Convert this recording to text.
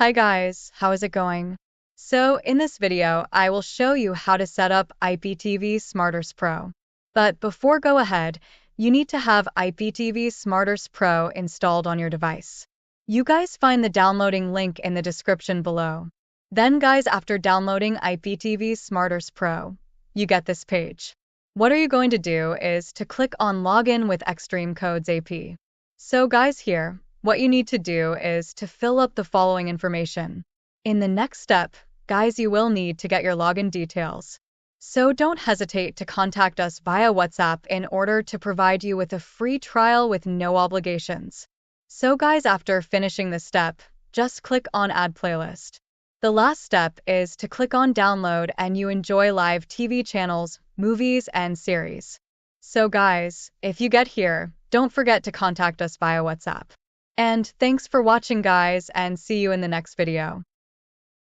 Hi guys, how is it going? So in this video, I will show you how to set up Iptv Smarters Pro. But before go ahead, you need to have Iptv Smarters Pro installed on your device. You guys find the downloading link in the description below. Then guys, after downloading Iptv Smarters Pro, you get this page. What are you going to do is to click on Login with Extreme Codes AP. So guys, here, what you need to do is to fill up the following information. In the next step, guys, you will need to get your login details. So don't hesitate to contact us via WhatsApp in order to provide you with a free trial with no obligations. So guys, after finishing this step, just click on Add Playlist. The last step is to click on Download and you enjoy live TV channels, movies, and series. So guys, if you get here, don't forget to contact us via WhatsApp. And thanks for watching guys, and see you in the next video.